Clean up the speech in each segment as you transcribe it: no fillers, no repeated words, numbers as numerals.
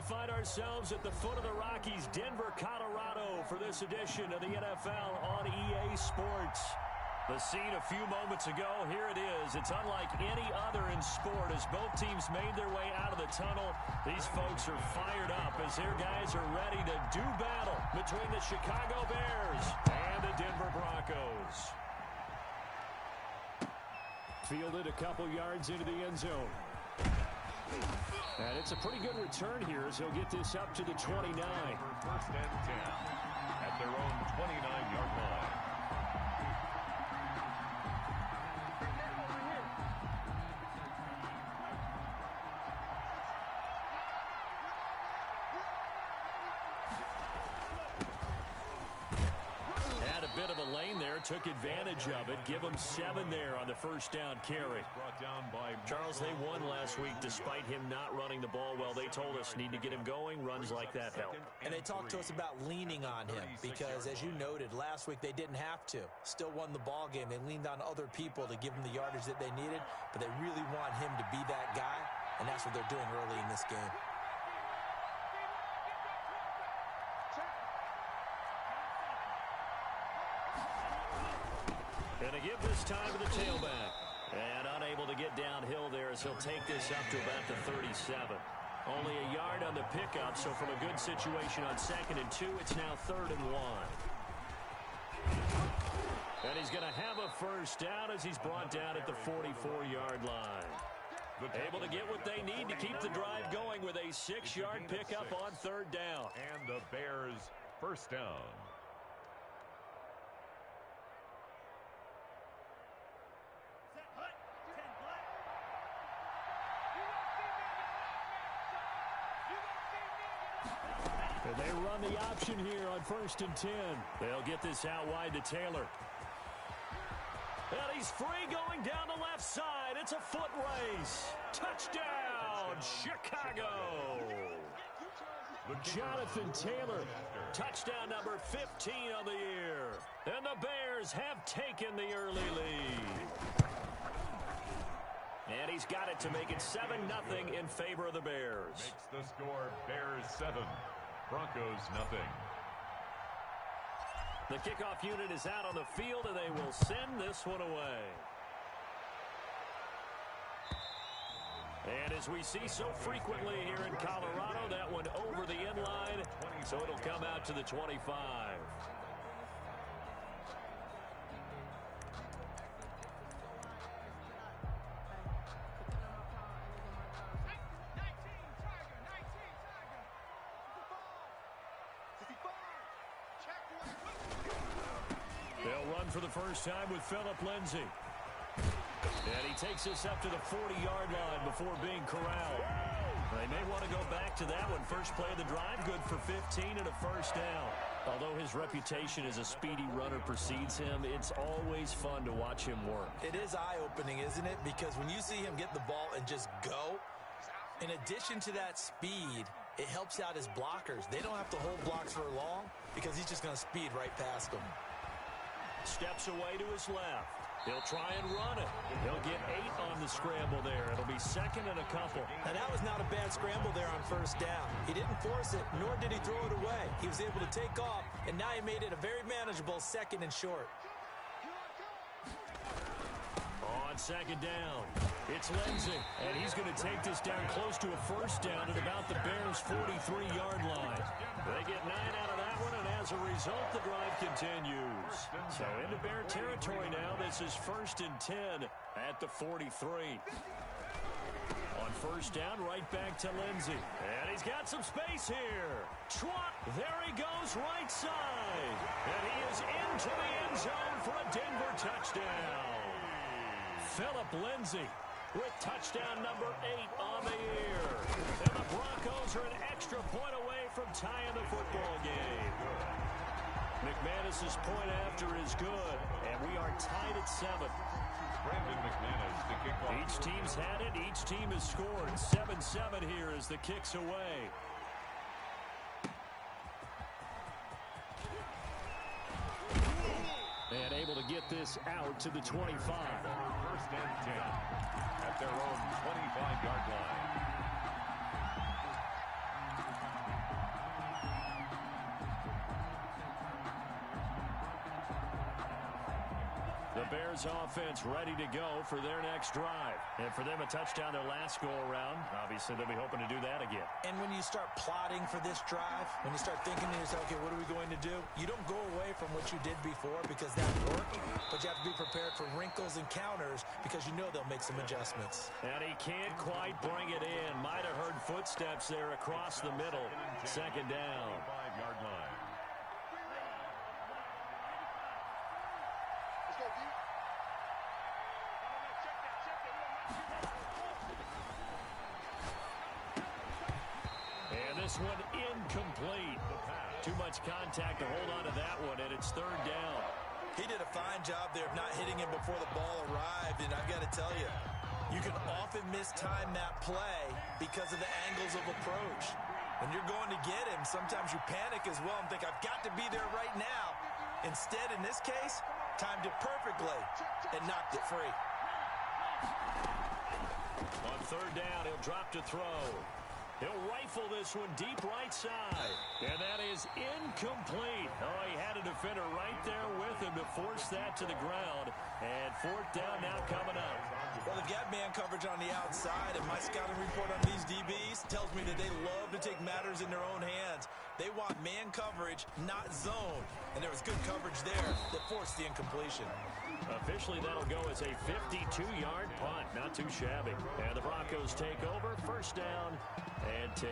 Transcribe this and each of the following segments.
find ourselves at the foot of the Rockies, Denver, Colorado, for this edition of the NFL on EA Sports. The scene a few moments ago, here it is. It's unlike any other in sport as both teams made their way out of the tunnel. These folks are fired up as their guys are ready to do battle between the Chicago Bears and the Denver Broncos. Fielded a couple yards into the end zone. And it's a pretty good return here as he'll get this up to the 29. First and 10 at their own 29-yard line. Bit of a lane there, took advantage of it. Give them 7 there on the first down carry. Brought down by Charles, they won last week despite him not running the ball well. They told us need to get him going. Runs like that help. And they talked to us about leaning on him because, as you noted, last week they didn't have to. Still won the ball game. They leaned on other people to give them the yardage that they needed, but they really want him to be that guy, and that's what they're doing early in this game. Going to give this time to the tailback. And unable to get downhill there as he'll take this up to about the 37. Only a yard on the pickup, so from a good situation on 2nd and 2, it's now 3rd and 1. And he's going to have a first down as he's brought down at the 44-yard line. Able to get what they need to keep the drive going with a 6-yard pickup on 3rd down. And the Bears first down. And they run the option here on 1st and 10. They'll get this out wide to Taylor. And he's free going down the left side. It's a foot race. Touchdown, Chicago. Jonathan Taylor, touchdown number 15 on the year. And the Bears have taken the early lead. And he's got it to make it 7-0 in favor of the Bears. Makes the score Bears 7. Broncos nothing. The kickoff unit is out on the field, and they will send this one away. And as we see so frequently here in Colorado, that one over the end line, so it'll come out to the 25. They'll run for the first time with Phillip Lindsay. And he takes this up to the 40-yard line before being corralled. They may want to go back to that one. First play of the drive, good for 15 and a first down. Although his reputation as a speedy runner precedes him, it's always fun to watch him work. It is eye-opening, isn't it? Because when you see him get the ball and just go, in addition to that speed, it helps out his blockers. They don't have to hold blocks for long because he's just going to speed right past them. Steps away to his left. He'll try and run it. He'll get 8 on the scramble there. It'll be 2nd and a couple. And that was not a bad scramble there on first down. He didn't force it, nor did he throw it away. He was able to take off, and now he made it a very manageable 2nd and short. On 2nd down, it's Lindsay, and he's going to take this down close to a first down at about the Bears' 43-yard line. They get 9 out of that one, and as a result, the drive continues. So into Bear territory now. This is 1st and 10 at the 43. On first down, right back to Lindsay. And he's got some space here. Trot, there he goes right side. And he is into the end zone for a Denver touchdown. Phillip Lindsay with touchdown number 8 on the year. And the Broncos are an extra point away from tying the football game. McManus's point after is good, and we are tied at 7. Brandon McManus, the kickoff. Each team's had it. Each team has scored. 7-7 here as the kick's away. And able to get this out to the 25. 1st and 10 at their own 25-yard line. The Bears offense ready to go for their next drive. And for them, a touchdown their last go-around. Obviously, they'll be hoping to do that again. And when you start plotting for this drive, when you start thinking to yourself, okay, what are we going to do? You don't go away from what you did before because that worked, but you have to be prepared for wrinkles and counters because you know they'll make some adjustments. And he can't quite bring it in. Might have heard footsteps there across the middle. Second down. 5-yard line. This one incomplete. Too much contact to hold on to that one, and it's third down. He did a fine job there of not hitting him before the ball arrived, and I've got to tell you, you can often mistime that play because of the angles of approach. When you're going to get him, sometimes you panic as well and think, I've got to be there right now. Instead, in this case, timed it perfectly and knocked it free. On third down, he'll drop to throw. He'll rifle this one deep right side. And that is incomplete. Oh, he had a defender right there with him to force that to the ground. And fourth down now coming up. Well, they've got man coverage on the outside, and my scouting report on these DBs tells me that they love to take matters in their own hands. They want man coverage, not zone. And there was good coverage there that forced the incompletion. Officially, that'll go as a 52-yard punt. Not too shabby. And the Broncos take over. First down and 10.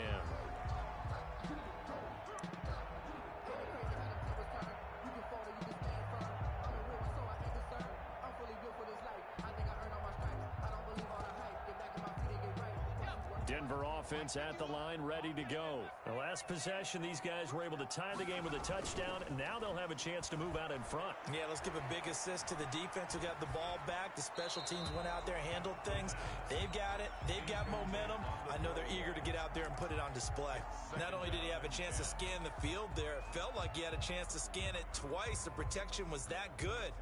Denver offense at the line, ready to go. The last possession, these guys were able to tie the game with a touchdown, and now they'll have a chance to move out in front. Yeah, let's give a big assist to the defense who got the ball back. The special teams went out there, handled things. They've got it. They've got momentum. I know they're eager to get out there and put it on display. Not only did he have a chance to scan the field there, it felt like he had a chance to scan it twice. The protection was that good.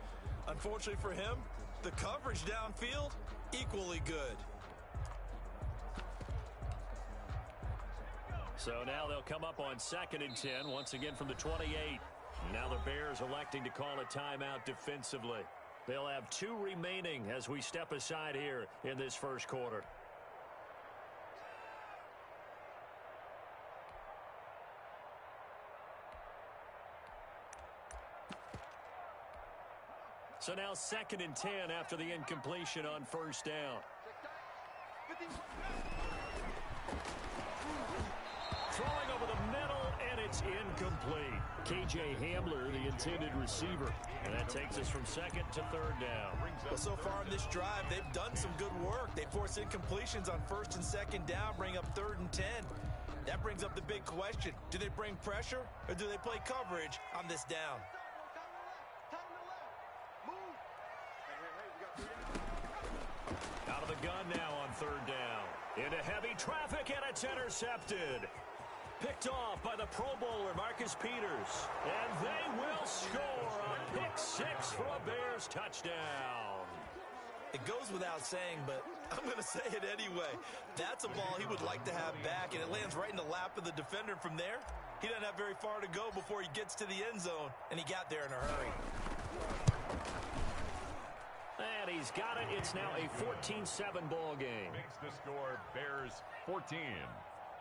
Unfortunately for him, the coverage downfield, equally good. So now they'll come up on 2nd and 10, once again from the 28. Now the Bears electing to call a timeout defensively. They'll have 2 remaining as we step aside here in this first quarter. So now 2nd and 10 after the incompletion on first down. Throwing over the middle, and it's incomplete. K.J. Hamler, the intended receiver. And that takes us from 2nd to 3rd down. Well, so far in this drive, they've done some good work. They force incompletions on 1st and 2nd down, bring up 3rd and 10. That brings up the big question. Do they bring pressure, or do they play coverage on this down? Out of the gun now on 3rd down. Into heavy traffic, and it's intercepted. Picked off by the Pro Bowler, Marcus Peters. And they will score a pick 6 for a Bears touchdown. It goes without saying, but I'm going to say it anyway. That's a ball he would like to have back, and it lands right in the lap of the defender from there. He doesn't have very far to go before he gets to the end zone, and he got there in a hurry. And he's got it. It's now a 14-7 ball game. Makes the score Bears 14,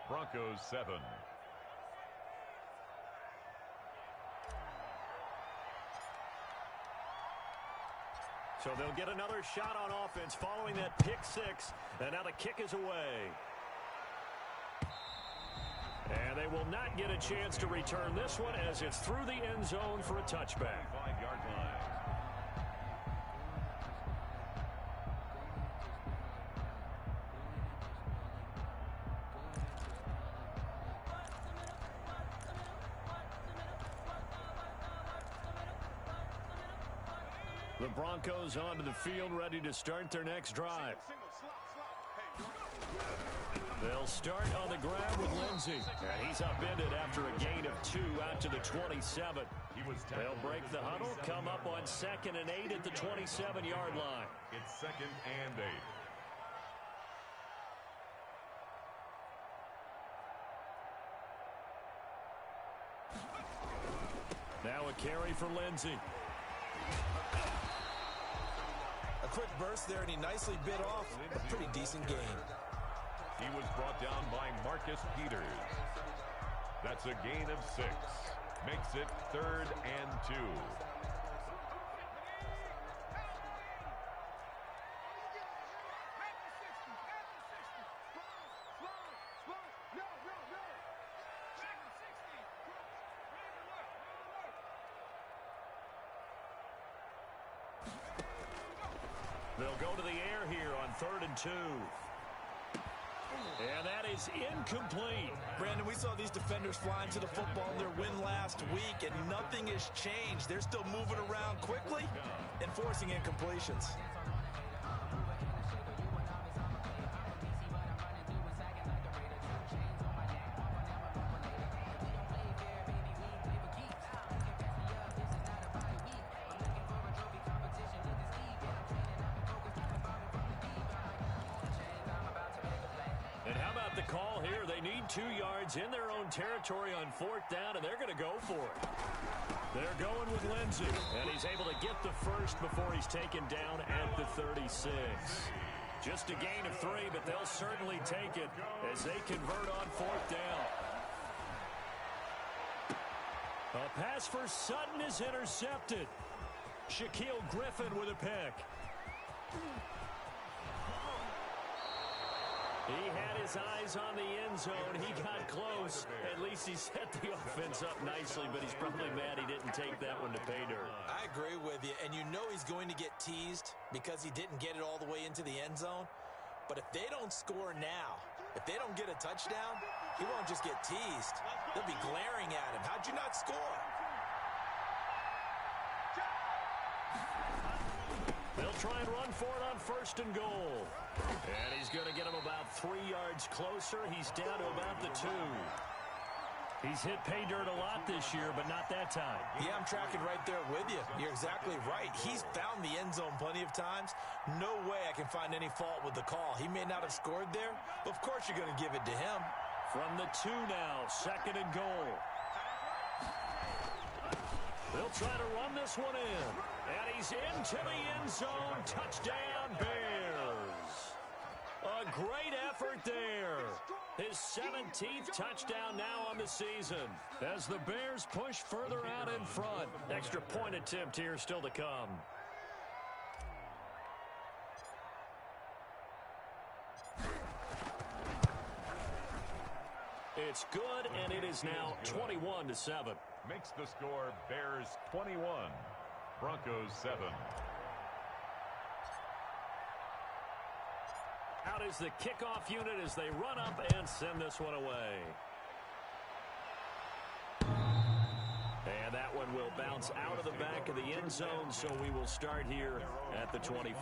Broncos 7. So they'll get another shot on offense following that pick 6. And now the kick is away. And they will not get a chance to return this one as it's through the end zone for a touchback. 5-yard line. The Broncos onto the field, ready to start their next drive. They'll start on the ground with Lindsey. And he's upended after a gain of 2 out to the 27. They'll break the huddle, come up on 2nd and 8 at the 27-yard line. It's 2nd and 8. Now a carry for Lindsey. quick burst there, and he nicely bit off a pretty decent gain. He was brought down by Marcus Peters. That's a gain of 6. Makes it 3rd and 2. They'll go to the air here on 3rd and 2. And that is incomplete. Brandon, we saw these defenders flying to the football in their win last week, and nothing has changed. They're still moving around quickly and forcing incompletions. The call here, they need 2 yards in their own territory on 4th down, and they're going to go for it. They're going with Lindsey, and he's able to get the first before he's taken down at the 36. Just a gain of 3, but they'll certainly take it as they convert on 4th down. A pass for Sutton is intercepted. Shaquille Griffin with a pick. He had his eyes on the end zone. He got close. At least he set the offense up nicely, but he's probably mad he didn't take that one to pay dirt. I agree with you, and you know he's going to get teased because he didn't get it all the way into the end zone. But if they don't score now, if they don't get a touchdown, he won't just get teased. They'll be glaring at him. How'd you not score? They'll try and run for it on 1st and goal. And he's going to get him about 3 yards closer. He's down to about the 2. He's hit pay dirt a lot this year, but not that time. Yeah, I'm tracking right there with you. You're exactly right. He's found the end zone plenty of times. No way I can find any fault with the call. He may not have scored there, but of course you're going to give it to him. From the 2 now, 2nd and goal. They'll try to run this one in. And he's into the end zone. Touchdown, Bears. A great effort there. His 17th touchdown now on the season as the Bears push further out in front. Extra point attempt here still to come. It's good, and it is now 21-7. Makes the score Bears 21, Broncos 7. Out is the kickoff unit as they run up and send this one away. And that one will bounce out of the back of the end zone, so we will start here at the 25.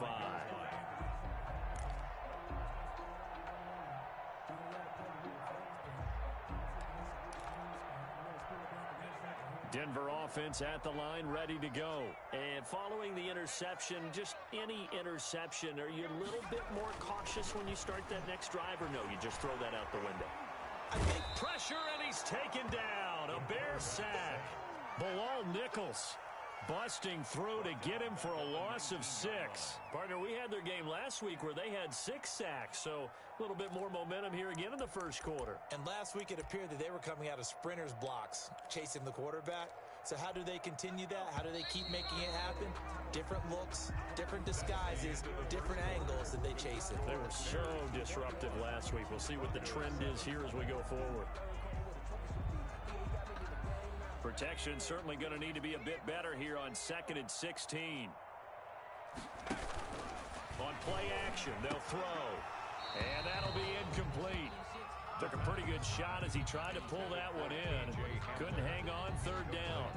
Denver offense at the line, ready to go. And following the interception, just any interception, are you a little bit more cautious when you start that next drive, or no, you just throw that out the window? I think pressure, and he's taken down. A Bear sack. Bilal Nichols busting through to get him for a loss of 6. Partner, we had their game last week where they had 6 sacks, so a little bit more momentum here again in the first quarter. And last week it appeared that they were coming out of sprinters blocks, chasing the quarterback. So how do they continue that? How do they keep making it happen? Different looks, different disguises, different angles that they chase it. They were so disruptive last week. We'll see what the trend is here as we go forward. Protection certainly going to need to be a bit better here on 2nd and 16. On play action, they'll throw. And that'll be incomplete. Took a pretty good shot as he tried to pull that one in. Couldn't hang on 3rd down.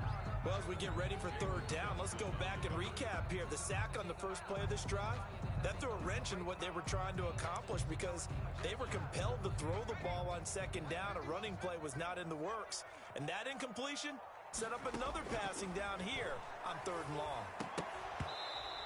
Well, as we get ready for 3rd down, let's go back and recap here. The sack on the first play of this drive, that threw a wrench in what they were trying to accomplish because they were compelled to throw the ball on 2nd down. A running play was not in the works. And that incompletion set up another passing down here on 3rd and long.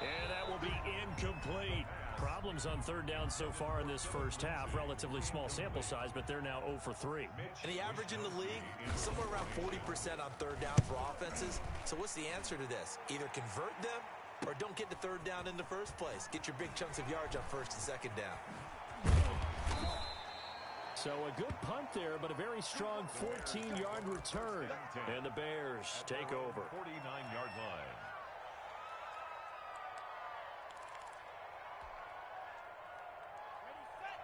And that will be incomplete. Problems on 3rd down so far in this first half. Relatively small sample size, but they're now 0 for 3. And the average in the league, somewhere around 40% on 3rd down for offenses. So what's the answer to this? Either convert them or don't get to third down in the first place. Get your big chunks of yards on first and second down. So a good punt there, but a very strong 14-yard return. And the Bears take over. 49-yard line.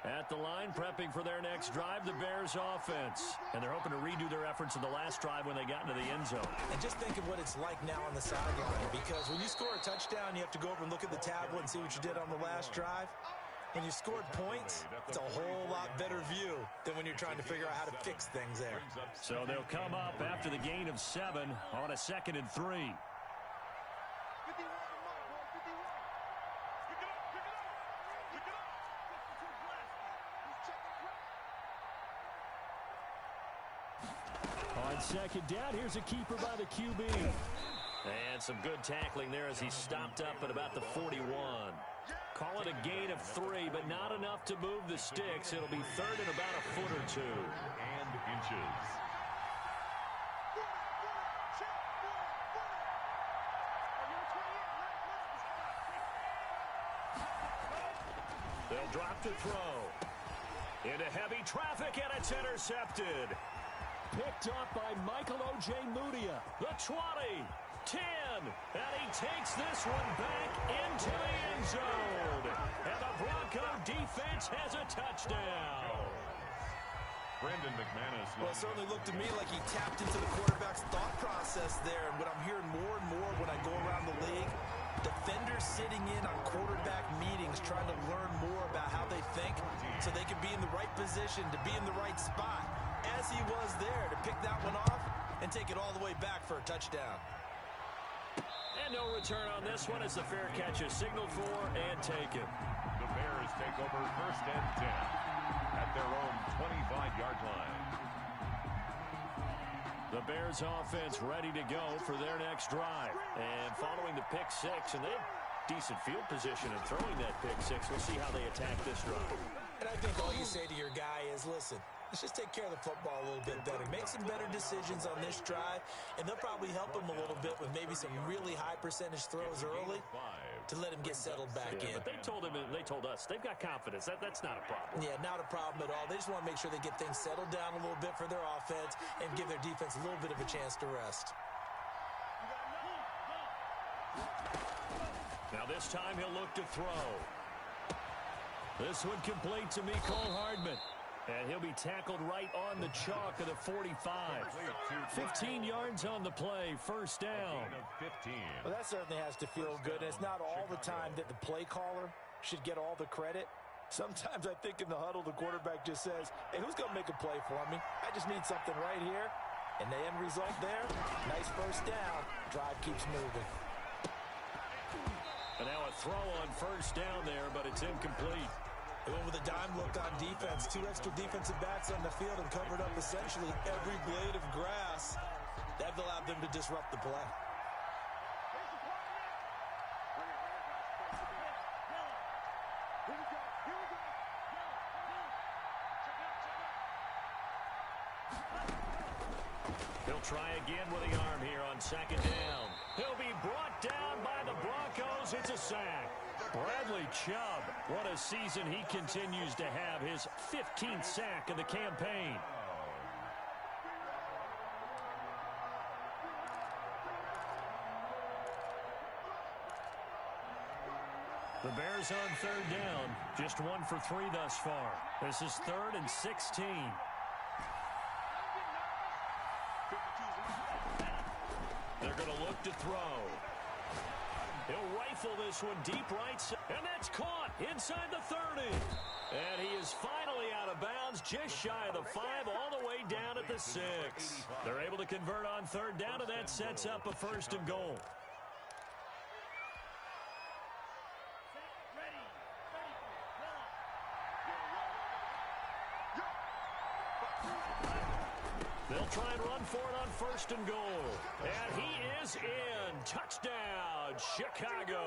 At the line, prepping for their next drive, the Bears offense. And they're hoping to redo their efforts in the last drive when they got into the end zone. And just think of what it's like now on the sideline, because when you score a touchdown, you have to go over and look at the tablet and see what you did on the last drive. When you scored points, it's a whole lot better view than when you're trying to figure out how to fix things there. So they'll come up after the gain of 7 on a 2nd and 3. On 2nd down, here's a keeper by the QB. And some good tackling there as he stopped up at about the 41. Call it a gain of 3, but not enough to move the sticks. It'll be 3rd and about a foot or 2. And inches. They'll drop to throw. Into heavy traffic, and it's intercepted. Picked up by Michael O.J. Mudia. The 20, 10, and he takes this one back into the end zone. And the Bronco defense has a touchdown. Brandon McManus. Well, it certainly looked to me like he tapped into the quarterback's thought process there. And what I'm hearing more and more when I go around the league, defenders sitting in on quarterback meetings trying to learn more about how they think so they can be in the right position to be in the right spot, as he was there to pick that one off and take it all the way back for a touchdown. And no return on this one as the fair catch is signaled for and taken. The Bears take over 1st and 10 at their own 25-yard line. The Bears offense ready to go for their next drive. And following the pick 6, and they have decent field position in throwing that pick 6. We'll see how they attack this drive. And I think all you say to your guy is, listen, let's just take care of the football a little bit better. Make some better decisions on this drive, and they'll probably help him a little bit with maybe some really high percentage throws early to let him get settled back in. But they told us they've got confidence. That's not a problem. Yeah, not a problem at all. They just want to make sure they get things settled down a little bit for their offense and give their defense a little bit of a chance to rest. Now this time he'll look to throw. This one complete to Mecole Hardman. And he'll be tackled right on the chalk of the 45. 15 yards on the play, 1st down. Well, that certainly has to feel good. And it's not all the time that the play caller should get all the credit. Sometimes I think in the huddle, the quarterback just says, hey, who's going to make a play for me? I just need something right here. And the end result there, nice 1st down. Drive keeps moving. And now a throw on 1st down there, but it's incomplete. They went with a dime look on defense. 2 extra defensive backs on the field and covered up essentially every blade of grass. That allowed them to disrupt the play. He'll try again with the arm here on 2nd down. He'll be brought down by the Broncos. It's a sack. Bradley Chubb, what a season he continues to have. His 15th sack in the campaign. The Bears on 3rd down. Just 1 for 3 thus far. This is 3rd and 16. They're going to look to throw. He'll rifle this one deep right side. And that's caught inside the 30. And he is finally out of bounds, just shy of the 5, all the way down at the 6. They're able to convert on 3rd down, and that sets up a 1st and goal. They'll try and run for it on 1st and goal. And he is in. Touchdown, Chicago.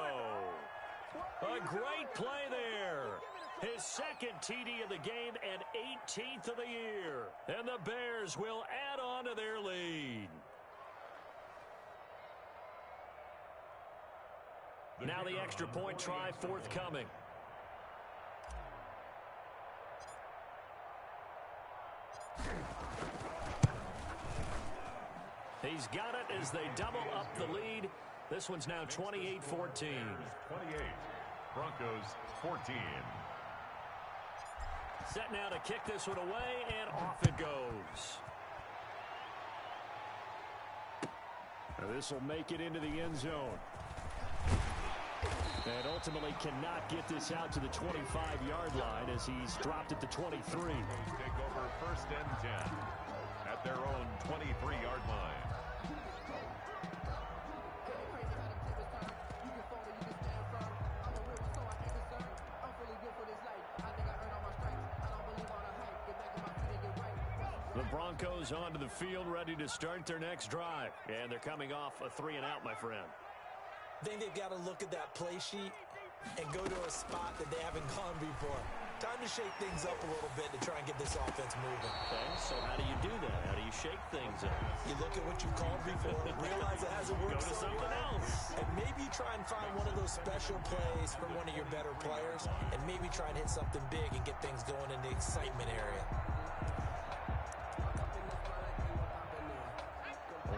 A great play there. His 2nd TD of the game and 18th of the year. And the Bears will add on to their lead. Now the extra point try forthcoming. He's got it as they double up the lead. This one's now 28-14. 28. Broncos 14. Set now to kick this one away, and off it goes. This will make it into the end zone. And ultimately cannot get this out to the 25-yard line as he's dropped at the 23. Take over first and 10 at their own 23-yard line. The Broncos onto the field, ready to start their next drive. And they're coming off a 3-and-out, my friend. I think they've got to look at that play sheet and go to a spot that they haven't gone before. Time to shake things up a little bit to try and get this offense moving. Okay, so how do you do that? How do you shake things up? You look at what you've called before, realize it hasn't worked. Go to something else. And maybe try and find one of those special plays from one of your better players, and maybe try and hit something big and get things going in the excitement area.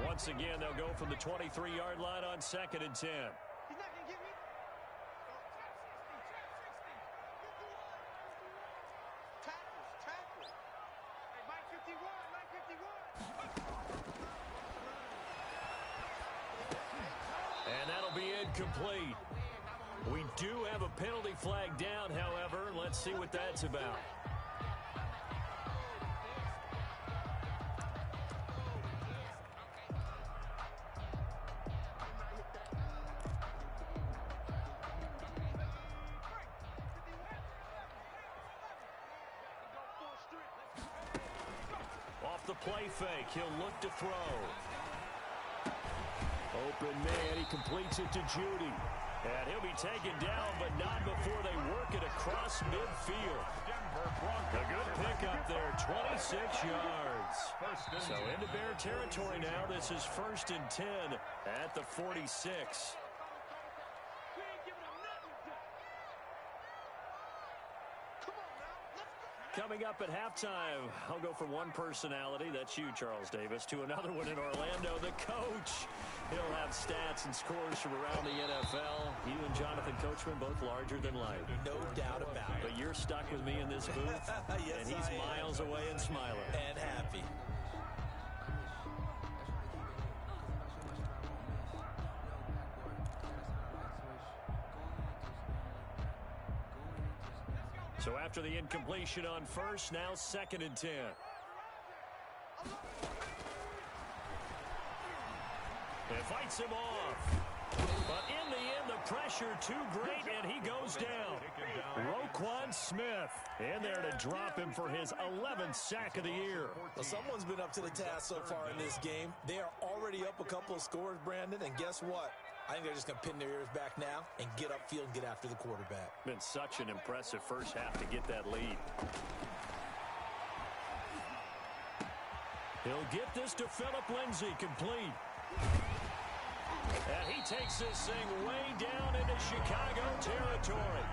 Once again, they'll go from the 23-yard line on 2nd and 10. And that'll be incomplete. We do have a penalty flag down, however. Let's see what that's about. Off the play fake, he'll look to throw. Open man, he completes it to Judy. And he'll be taken down, but not before they work it across midfield. A good pickup there, 26 yards. So into Bear territory now. This is 1st and 10 at the 46. Coming up at halftime, I'll go from one personality, that's you, Charles Davis, to another one in Orlando, the coach. He'll have stats and scores from around the NFL. You and Jonathan Coachman, both larger than life. No doubt about it. But you're stuck with me in this booth, yes, and he's miles away and smiling. And happy. So after the incompletion on first, now 2nd and 10. It fights him off. But in the end, the pressure too great, and he goes down. Roquan Smith in there to drop him for his 11th sack of the year. Well, someone's been up to the task so far in this game. They are already up a couple of scores, Brandon, and guess what? I think they're just going to pin their ears back now and get upfield and get after the quarterback. Been such an impressive first half to get that lead. He'll get this to Phillip Lindsay, complete. And he takes this thing way down into Chicago territory.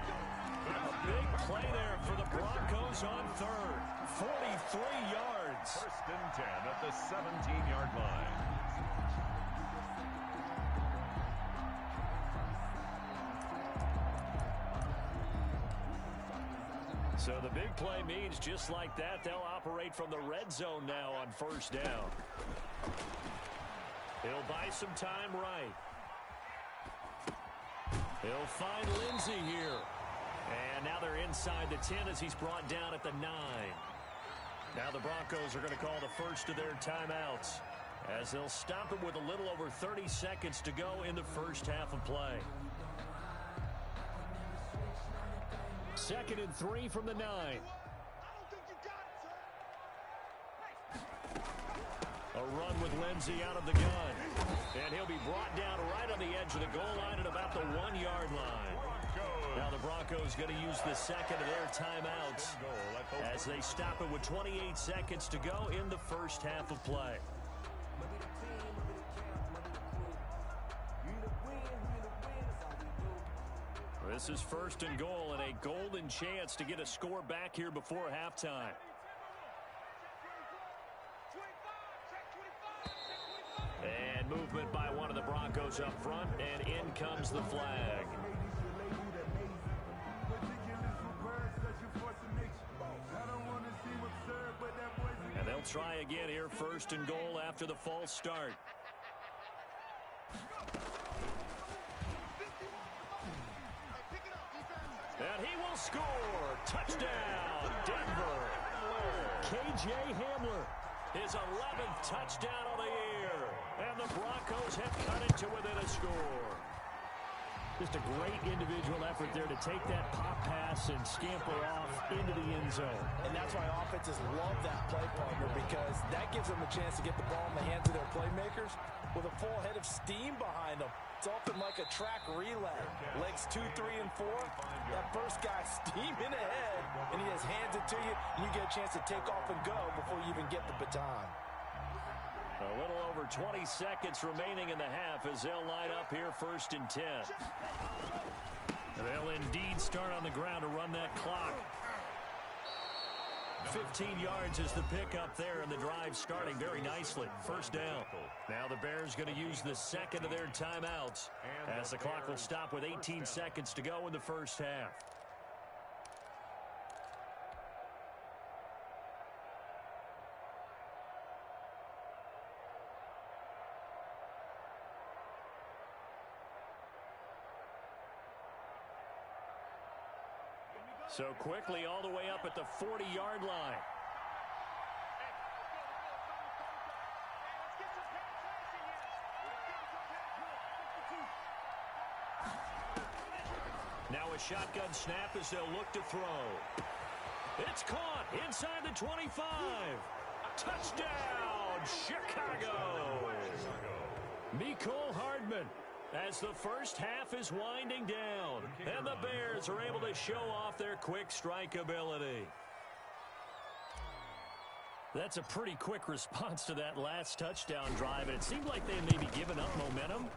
A big play there for the Broncos on 3rd. 43 yards. 1st and 10 at the 17-yard line. So the big play means just like that, they'll operate from the red zone now on 1st down. He'll buy some time right. He'll find Lindsay here. And now they're inside the 10 as he's brought down at the 9. Now the Broncos are going to call the first of their timeouts as they'll stop him with a little over 30 seconds to go in the first half of play. 2nd and 3 from the 9. A run with Lindsay out of the gun. And he'll be brought down right on the edge of the goal line at about the 1-yard line. Now the Broncos going to use the second of their timeouts as they stop it with 28 seconds to go in the first half of play. This is 1st and goal and a golden chance to get a score back here before halftime. And movement by one of the Broncos up front, and in comes the flag. And they'll try again here, 1st and goal after the false start. And he will score. Touchdown, Denver. K.J. Hamler, his 11th touchdown of the year. And the Broncos have cut it to within a score. Just a great individual effort there to take that pop pass and scamper off into the end zone. And that's why offenses love that play, partner, because that gives them a chance to get the ball in the hands of their playmakers with a full head of steam behind them. It's often like a track relay. Legs 2, 3, and 4. That first guy steaming ahead, and he just hands it to you, and you get a chance to take off and go before you even get the baton. A little over 20 seconds remaining in the half as they'll line up here 1st and 10. They'll indeed start on the ground to run that clock. 15 yards is the pickup there, and the drive starting very nicely. 1st down. Now the Bears going to use the second of their timeouts as the clock will stop with 18 seconds to go in the 1st half. So quickly all the way up at the 40-yard line. Now a shotgun snap as they'll look to throw. It's caught inside the 25. Touchdown, Chicago. Mecole Hardman, as the 1st half is winding down, and the Bears are able to show off their quick strike ability. That's a pretty quick response to that last touchdown drive, and it seemed like they may be giving up momentum.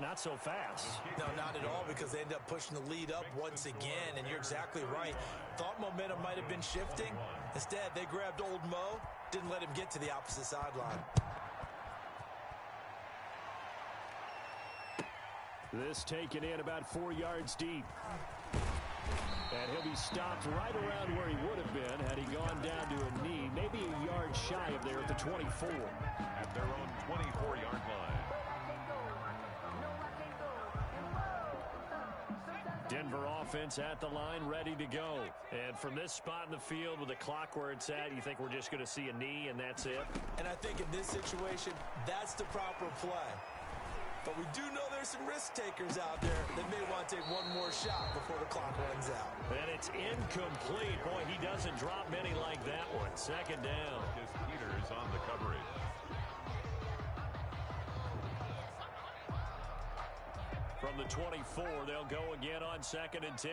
Not so fast. No, not at all, because they ended up pushing the lead up once again, and you're exactly right. Thought momentum might have been shifting. Instead, they grabbed old Mo, didn't let him get to the opposite sideline. This taken in about 4 yards deep. And he'll be stopped right around where he would have been had he gone down to a knee, maybe a yard shy of there at the 24. At their own 24-yard line. Denver offense at the line, ready to go. And from this spot in the field with the clock where it's at, you think we're just going to see a knee and that's it? And I think in this situation, that's the proper play. But we do know there's some risk takers out there that may want to take one more shot before the clock runs out. And it's incomplete. Boy, he doesn't drop many like that one. 2nd down. Peters on the coverage. From the 24, they'll go again on 2nd and 10.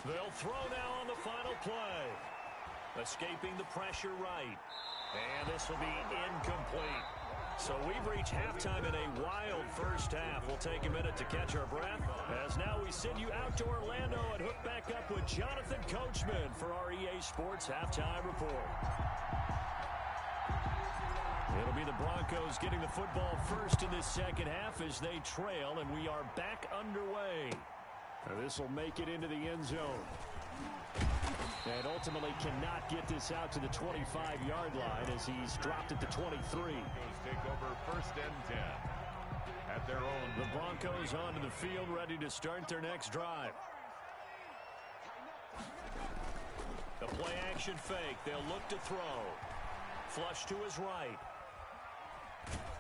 They'll throw now on the final play. Escaping the pressure right. And this will be incomplete. So we've reached halftime in a wild 1st half. We'll take a minute to catch our breath as now we send you out to Orlando and hook back up with Jonathan Coachman for our EA Sports Halftime Report. It'll be the Broncos getting the football first in this 2nd half as they trail, and we are back underway. This will make it into the end zone. And ultimately cannot get this out to the 25-yard line as he's dropped at the 23. Take over 1st and 10. At their own. The Broncos onto the field, ready to start their next drive. The play action fake. They'll look to throw. Flush to his right.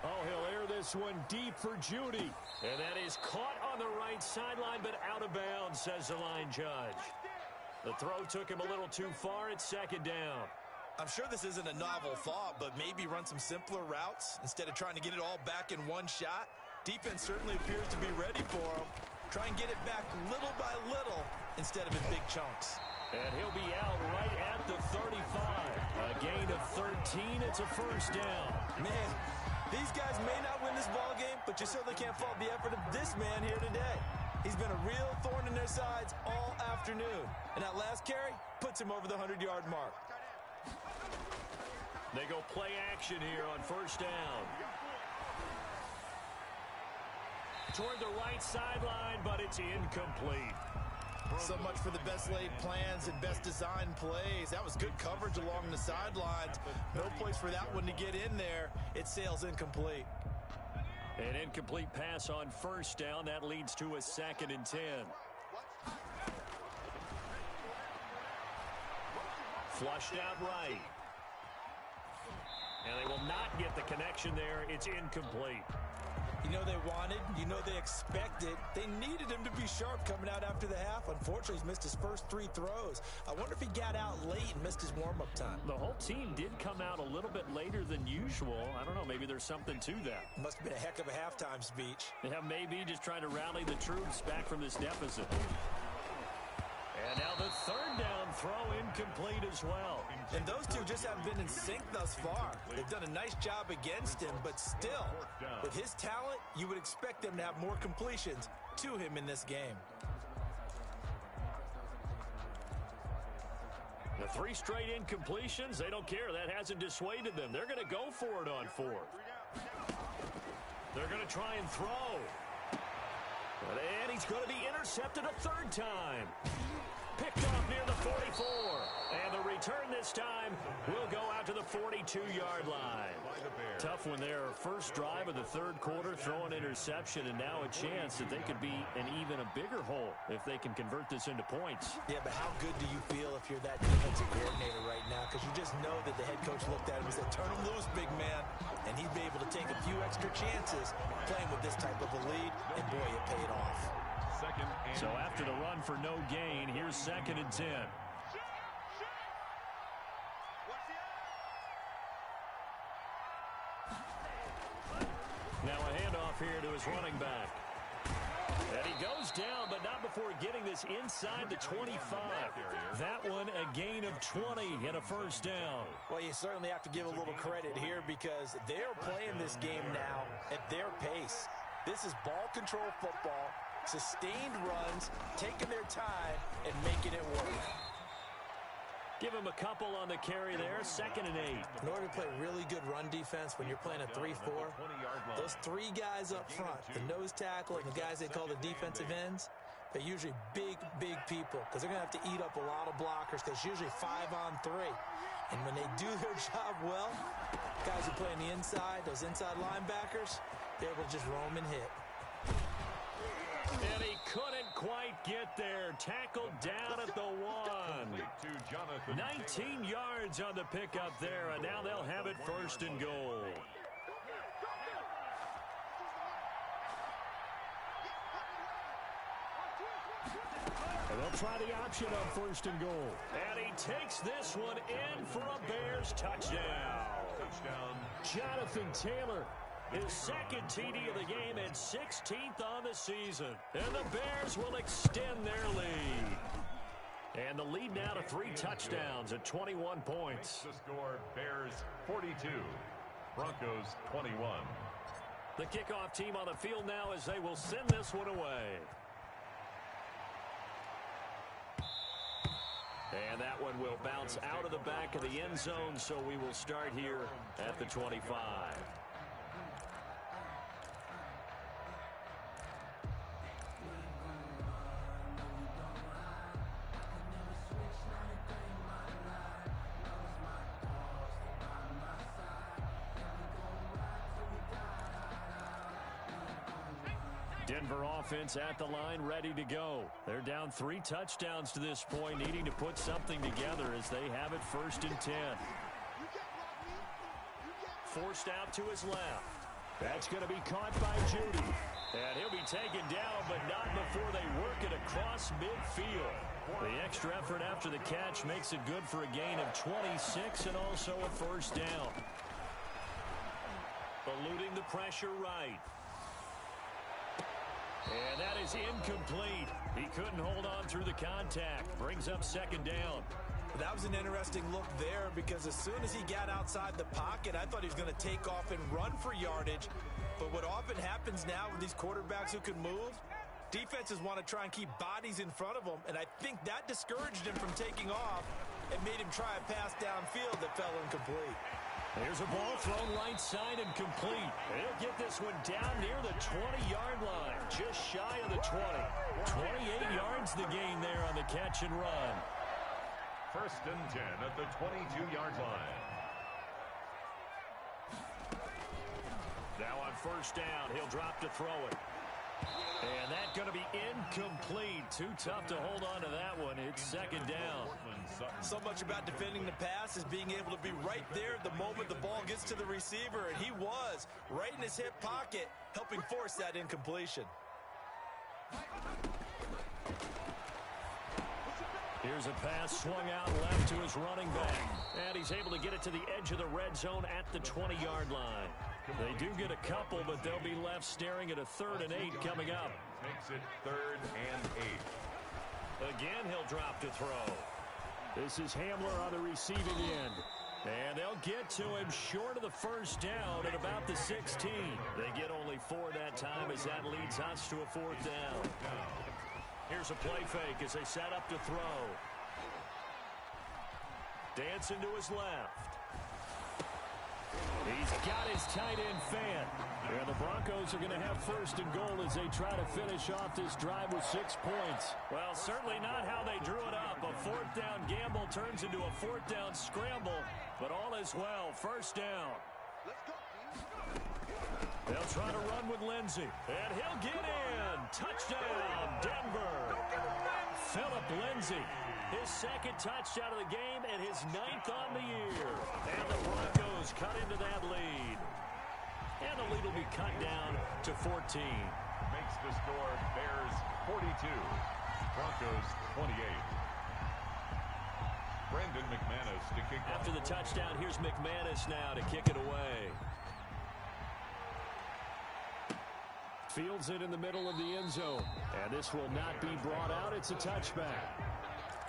Oh, he'll air this one deep for Judy. And that is caught on the right sideline, but out of bounds, says the line judge. The throw took him a little too far. It's 2nd down. I'm sure this isn't a novel thought, but maybe run some simpler routes instead of trying to get it all back in one shot. Defense certainly appears to be ready for him. Try and get it back little by little instead of in big chunks. And he'll be out right at the 35. A gain of 13. It's a first down. Man, these guys may not win this ball game, but you certainly can't fault the effort of this man here today. He's been a real thorn in their sides all afternoon. And that last carry puts him over the 100-yard mark. They go play action here on first down. Toward the right sideline, but it's incomplete. So much for the best laid plans and best designed plays. That was good coverage along the sidelines. No place for that one to get in there. It sails incomplete. An incomplete pass on first down. That leads to a 2nd and 10. Flushed out right. And they will not get the connection there. It's incomplete. You know they wanted, you know they expected. They needed him to be sharp coming out after the half. Unfortunately, he's missed his first 3 throws. I wonder if he got out late and missed his warm-up time. The whole team did come out a little bit later than usual. I don't know, maybe there's something to that. Must have been a heck of a halftime speech. Yeah, maybe just trying to rally the troops back from this deficit. And now the 3rd down throw incomplete as well. And those two just haven't been in sync thus far. They've done a nice job against him, but still, with his talent, you would expect them to have more completions to him in this game. The 3 straight incompletions, they don't care. That hasn't dissuaded them. They're going to go for it on 4th. They're going to try and throw. And he's going to be intercepted a 3rd time. Picked off near the 44. And the return this time will go out to the 42-yard line. Tough one there. First drive of the 3rd quarter, throw an interception, and now a chance that they could be an even a bigger hole if they can convert this into points. Yeah, but how good do you feel if you're that defensive coordinator right now? Because you just know that the head coach looked at him and said, turn him loose, big man. And he'd be able to take a few extra chances playing with this type of a lead, and boy, it paid off. So after the run for no gain, here's 2nd and 10. Now a handoff here to his running back. And he goes down, but not before getting this inside the 25. That one a gain of 20 and a first down. Well, you certainly have to give a little credit here because they're playing this game now at their pace. This is ball control football, sustained runs, taking their time, and making it work. Give him a couple on the carry there, 2nd and 8. In order to play really good run defense when you're playing a 3-4, those 3 guys up front, the nose tackle and the guys they call the defensive ends, they're usually big, big people because they're going to have to eat up a lot of blockers because it's usually 5-on-3. And when they do their job well, guys who play on the inside, those inside linebackers, they're able to just roam and hit. And he couldn't quite get there. Tackled down at the 1. 19 yards on the pickup there, and now they'll have it 1st and goal. And they'll try the option on 1st and goal. And he takes this one in for a Bears touchdown. Jonathan Taylor, his 2nd TD of the game and 16th on the season. And the Bears will extend their lead. And the lead now to 3 touchdowns at 21 points. The score, Bears 42, Broncos 21. The kickoff team on the field now as they will send this one away. And that one will bounce out of the back of the end zone, so we will start here at the 25. Denver offense at the line, ready to go. They're down 3 touchdowns to this point, needing to put something together as they have it 1st and 10. Forced out to his left. That's going to be caught by Judy. And he'll be taken down, but not before they work it across midfield. The extra effort after the catch makes it good for a gain of 26 and also a 1st down. Eluding the pressure right. And that is incomplete. He couldn't hold on through the contact. Brings up second down. That was an interesting look there because as soon as he got outside the pocket, I thought he was going to take off and run for yardage. But what often happens now with these quarterbacks who can move, defenses want to try and keep bodies in front of them, and I think that discouraged him from taking off and made him try a pass downfield that fell incomplete. Here's a ball thrown right side and complete. He'll get this one down near the 20-yard line, just shy of the 20. 28 yards the gain there on the catch and run. First and 10 at the 22-yard line. Now on first down, he'll drop to throw it. And that's going to be incomplete. Too tough to hold on to that one. It's second down. So much about defending the pass is being able to be right there the moment the ball gets to the receiver. And he was right in his hip pocket, helping force that incompletion. Here's a pass swung out left to his running back. And he's able to get it to the edge of the red zone at the 20-yard line. They do get a couple, but they'll be left staring at a 3rd and 8 coming up. Makes it 3rd and 8. Again, he'll drop to throw. This is Hamler on the receiving end. And they'll get to him short of the first down at about the 16. They get only 4 that time as that leads us to a 4th down. Here's a play fake as they set up to throw. Dancing to his left. He's got his tight end fan. And the Broncos are going to have 1st and goal as they try to finish off this drive with 6 points. Well, certainly not how they drew it up. A 4th down gamble turns into a 4th down scramble. But all is well. 1st down. They'll try to run with Lindsey. And he'll get in. Touchdown, Denver. Phillip Lindsey. His 2nd touchdown of the game and his 9th on the year. And the Broncos cut into that lead. And the lead will be cut down to 14. Makes the score Bears 42, Broncos 28. Brandon McManus to kick off. After the touchdown, here's McManus now to kick it away. Fields it in the middle of the end zone. And this will not be brought out. It's a touchback.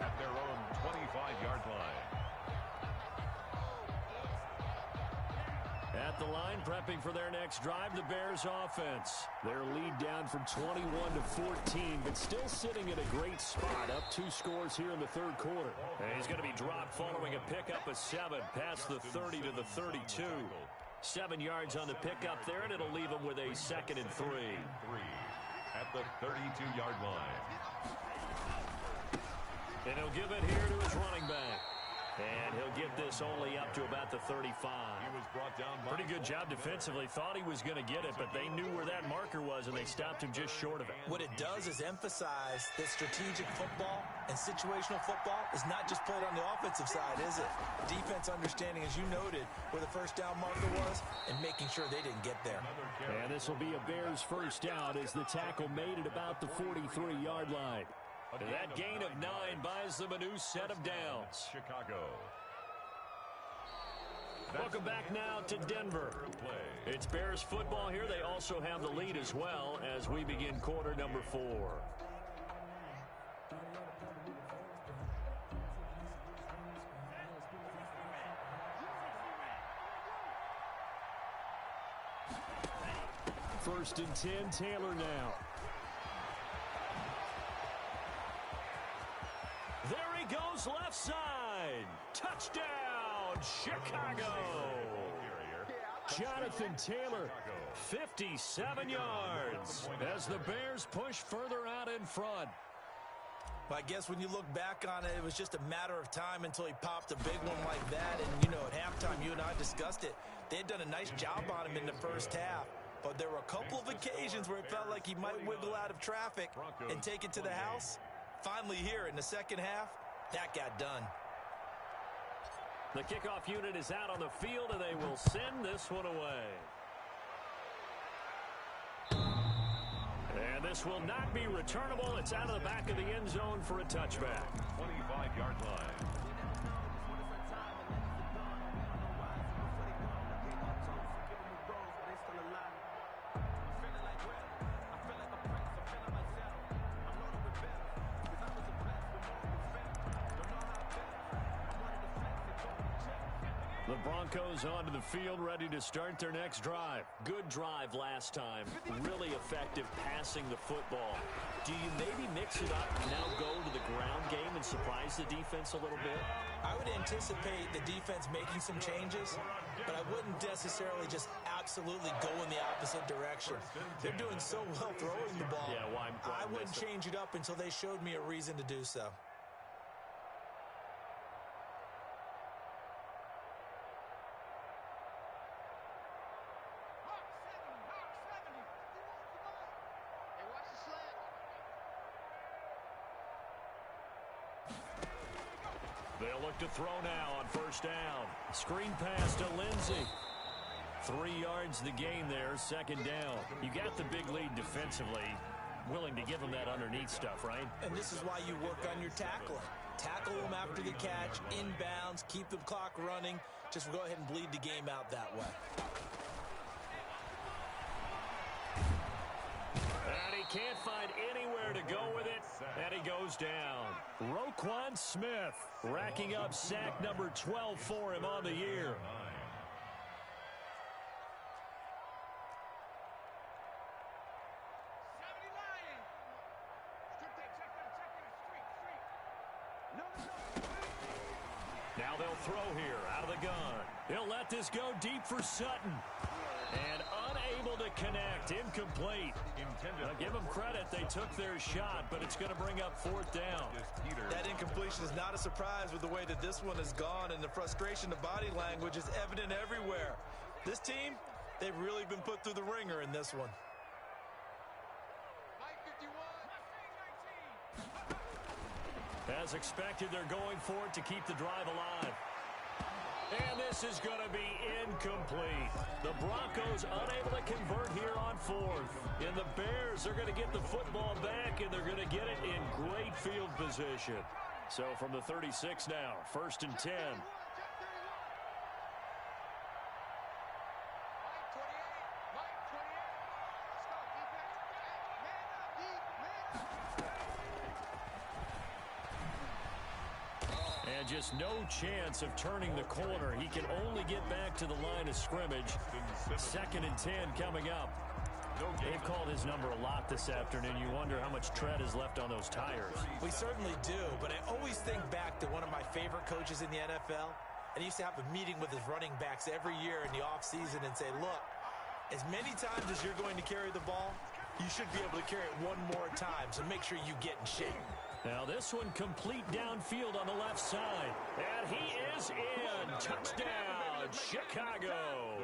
At their own 25-yard line. At the line, prepping for their next drive, the Bears offense. Their lead down from 21 to 14, but still sitting at a great spot, up 2 scores here in the 3rd quarter. And he's going to be dropped following a pickup of 7 past the 30 to the 32. 7 yards on the pickup there, and it'll leave him with a 2nd and 3. At the 32-yard line. And he'll give it here to his running back. And he'll get this only up to about the 35. He was brought down by pretty good job defensively. Thought he was going to get it, but they knew where that marker was, and they stopped him just short of it. What it does is emphasize that strategic football and situational football is not just played on the offensive side, is it? Defense understanding, as you noted, where the first down marker was and making sure they didn't get there. And this will be a Bears first down as the tackle made at about the 43-yard line. That gain of 9 buys them a new set of downs. Chicago. Welcome back now to Denver. It's Bears football here. They also have the lead as well as we begin quarter number 4. First and 10, Taylor now. There he goes, left side. Touchdown, Chicago. Jonathan Taylor, 57 yards as the Bears push further out in front. Well, I guess when you look back on it, it was just a matter of time until he popped a big one like that. And, you know, at halftime, you and I discussed it. They had done a nice job on him in the first half. But there were a couple of occasions where it felt like he might wiggle out of traffic and take it to the house. Finally here in the second half, that got done. The kickoff unit is out on the field, and they will send this one away. And this will not be returnable. It's out of the back of the end zone for a touchback. 25-yard line. The Broncos onto the field, ready to start their next drive. Good drive last time. Really effective passing the football. Do you maybe mix it up, now go to the ground game and surprise the defense a little bit? I would anticipate the defense making some changes, but I wouldn't necessarily just absolutely go in the opposite direction. They're doing so well throwing the ball. Yeah, why I wouldn't change it up until they showed me a reason to do so. They'll look to throw now on first down. Screen pass to Lindsey. 3 yards the gain there, second down. You got the big lead defensively. Willing to give them that underneath stuff, right? And this is why you work on your tackling. Tackle them after the catch, inbounds, keep the clock running. Just go ahead and bleed the game out that way. And he can't find anywhere to go with it, and he goes down. Roquan Smith racking up sack number 12 for him on the year. Now they'll throw here out of the gun. He'll let this go deep for Sutton. And unable to connect, incomplete. Now give them credit, they took their shot, but it's going to bring up fourth down. That incompletion is not a surprise with the way that this one has gone, and the frustration, the body language is evident everywhere. This team, they've really been put through the ringer in this one. As expected, they're going for it to keep the drive alive. And this is going to be incomplete. The Broncos unable to convert here on fourth. And the Bears are going to get the football back, and they're going to get it in great field position. So from the 36 now, first and 10. And just no chance of turning the corner. He can only get back to the line of scrimmage. Second and 10 coming up. They've called his number a lot this afternoon. You wonder how much tread is left on those tires. We certainly do, but I always think back to one of my favorite coaches in the NFL. And he used to have a meeting with his running backs every year in the offseason and say, look, as many times as you're going to carry the ball, you should be able to carry it one more time, so make sure you get in shape. Now this one complete downfield on the left side. And he is in. Touchdown, Chicago.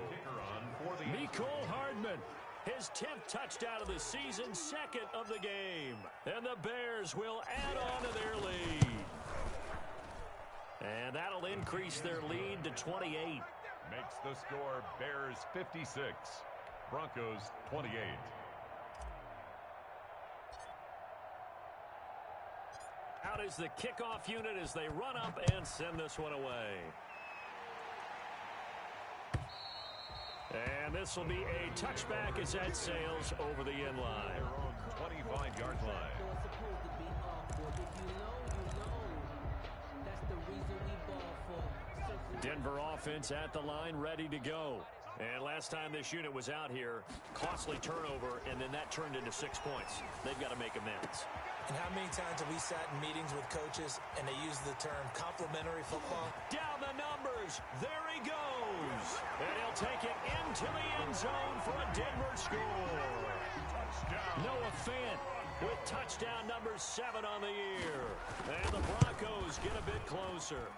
Mecole Hardman, his 10th touchdown of the season, second of the game. And the Bears will add on to their lead. And that'll increase their lead to 28. Makes the score Bears 56, Broncos 28. Out is the kickoff unit as they run up and send this one away. And this will be a touchback as that sails over the end line. 25-yard line. Denver offense at the line, ready to go. And last time this unit was out here, costly turnover, and then that turned into 6 points. They've got to make amends. And how many times have we sat in meetings with coaches and they use the term complementary football? Down the numbers. There he goes. And he'll take it into the end zone for a Denver score. Noah Fant with touchdown number 7 on the year. And the Broncos get a bit closer.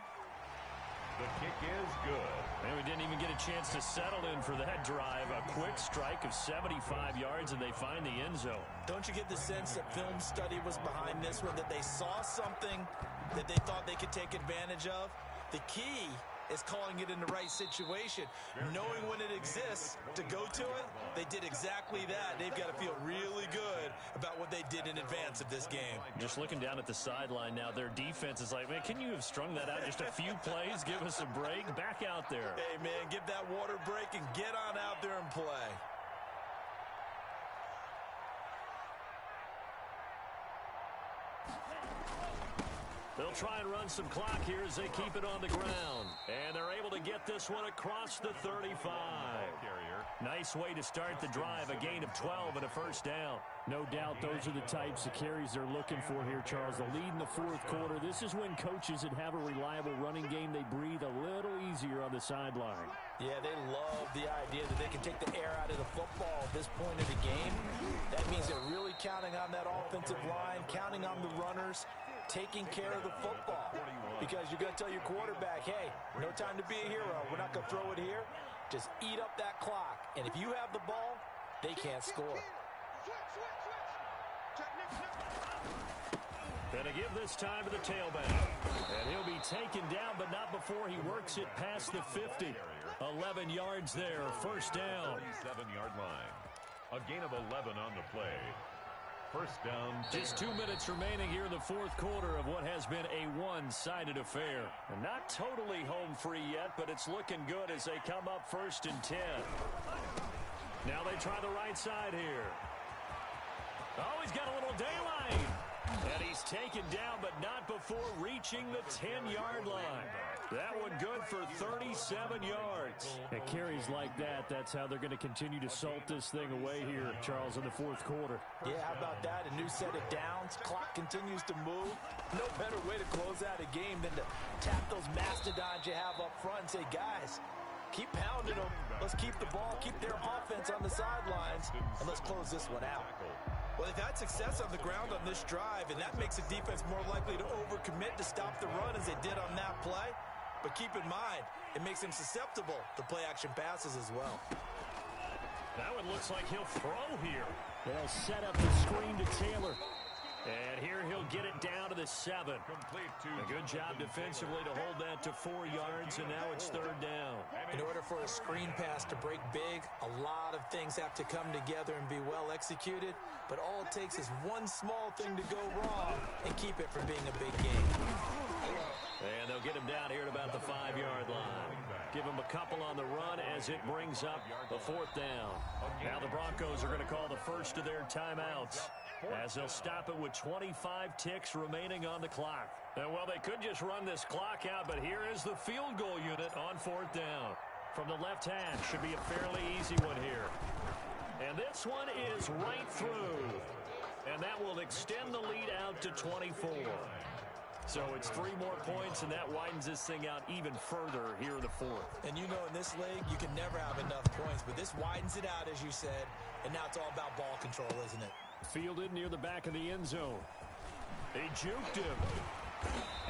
The kick is good. And we didn't even get a chance to settle in for that drive. A quick strike of 75 yards, and they find the end zone. Don't you get the sense that film study was behind this one, that they saw something that they thought they could take advantage of? The key is calling it in the right situation. Knowing when it exists to go to it, they did exactly that. They've got to feel really good about what they did in advance of this game. Just looking down at the sideline now, their defense is like, man, can you have strung that out just a few plays? Give us a break. Back out there. Hey, man, give that water break and get on out there and play. They'll try and run some clock here as they keep it on the ground. And they're able to get this one across the 35. Nice way to start the drive, a gain of 12 and a first down. No doubt those are the types of carries they're looking for here, Charles. The lead in the fourth quarter. This is when coaches that have a reliable running game, they breathe a little easier on the sideline. Yeah, they love the idea that they can take the air out of the football at this point of the game. That means they're really counting on that offensive line, counting on the runners, taking care of the football. Because you're going to tell your quarterback, hey, no time to be a hero. We're not going to throw it here. Just eat up that clock. And if you have the ball, they can't score. Gonna give this time to the tailback. And he'll be taken down, but not before he works it past the 50. 11 yards there, first down. 37-yard line. A gain of 11 on the play. First down. Just 2 minutes remaining here in the fourth quarter of what has been a one-sided affair. And not totally home free yet, but it's looking good as they come up 1st and 10. Now they try the right side here. Oh, he's got a little daylight. And he's taken down, but not before reaching the 10-yard line. That one good for 37 yards. At carries like that, that's how they're going to continue to salt this thing away here, Charles, in the fourth quarter. Yeah, how about that? A new set of downs. Clock continues to move. No better way to close out a game than to tap those mastodons you have up front and say, guys, keep pounding them. Let's keep the ball, keep their offense on the sidelines, and let's close this one out. Well, they've had success on the ground on this drive, and that makes the defense more likely to overcommit to stop the run as they did on that play. But keep in mind, it makes him susceptible to play-action passes as well. That one looks like he'll throw here. They'll set up the screen to Taylor. And here he'll get it down to the 7. A good job defensively to hold that to 4 yards, and now it's 3rd down. In order for a screen pass to break big, a lot of things have to come together and be well executed. But all it takes is one small thing to go wrong and keep it from being a big game. And they'll get him down here at about the 5-yard line. Give him a couple on the run as it brings up the 4th down. Now the Broncos are going to call the first of their timeouts as they'll stop it with 25 ticks remaining on the clock. And, well, they could just run this clock out, but here is the field goal unit on 4th down. From the left hand, should be a fairly easy one here. And this one is right through. And that will extend the lead out to 24. So it's 3 more points, and that widens this thing out even further here in the 4th. And you know, in this league, you can never have enough points, but this widens it out, as you said, and now it's all about ball control, isn't it? Fielded near the back of the end zone. They juked him.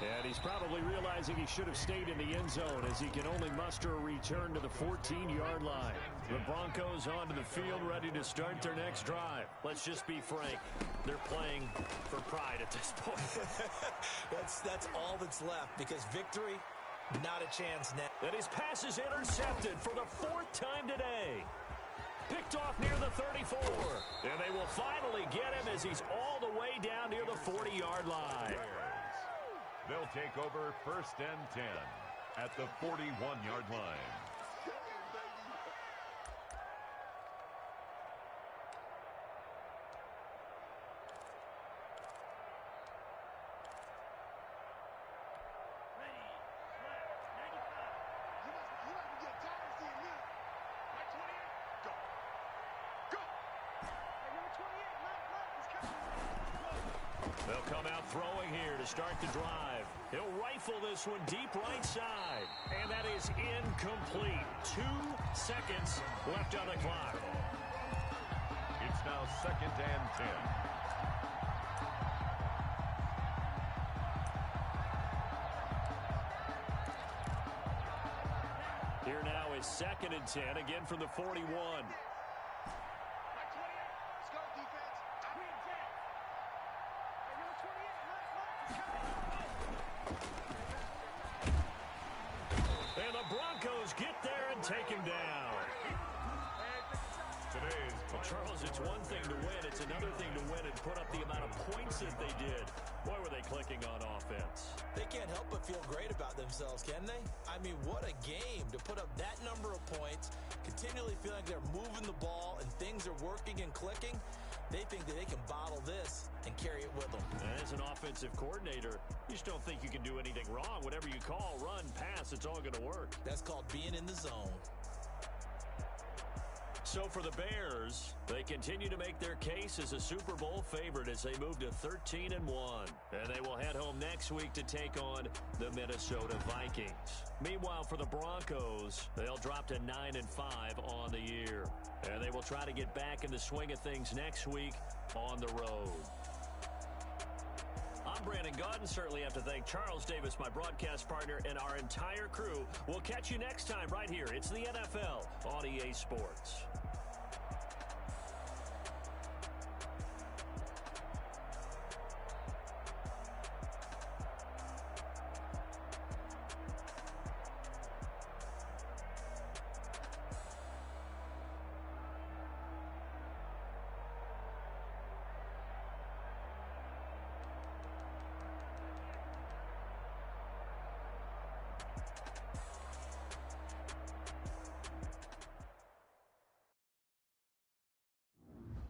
And he's probably realizing he should have stayed in the end zone as he can only muster a return to the 14-yard line. The Broncos onto the field ready to start their next drive. Let's just be frank. They're playing for pride at this point. That's all that's left because victory, not a chance now. And his pass is intercepted for the 4th time today. Picked off near the 34. And they will finally get him as he's all the way down near the 40-yard line. They'll take over 1st and 10 at the 41-yard line. They'll come out throwing here to start the drive. He'll rifle this one deep right side. And that is incomplete. 2 seconds left on the clock. It's now 2nd and 10. Here now is 2nd and 10, again from the 41. And the Broncos get there and take him down. Well, Charles, it's one thing to win. It's another thing to win and put up the amount of points that they did. Boy, were they clicking on offense. They can't help but feel great about themselves, can they? I mean, what a game to put up that number of points, continually feeling like they're moving the ball and things are working and clicking. They think that they can bottle this and carry it with them. As an offensive coordinator, you just don't think you can do anything wrong. Whatever you call, run, pass, it's all going to work. That's called being in the zone. So for the Bears, they continue to make their case as a Super Bowl favorite as they move to 13-1. And they will head home next week to take on the Minnesota Vikings. Meanwhile, for the Broncos, they'll drop to 9-5 on the year. And they will try to get back in the swing of things next week on the road. I'm Brandon Gaudin. Certainly have to thank Charles Davis, my broadcast partner, and our entire crew. We'll catch you next time right here. It's the NFL on EA Sports.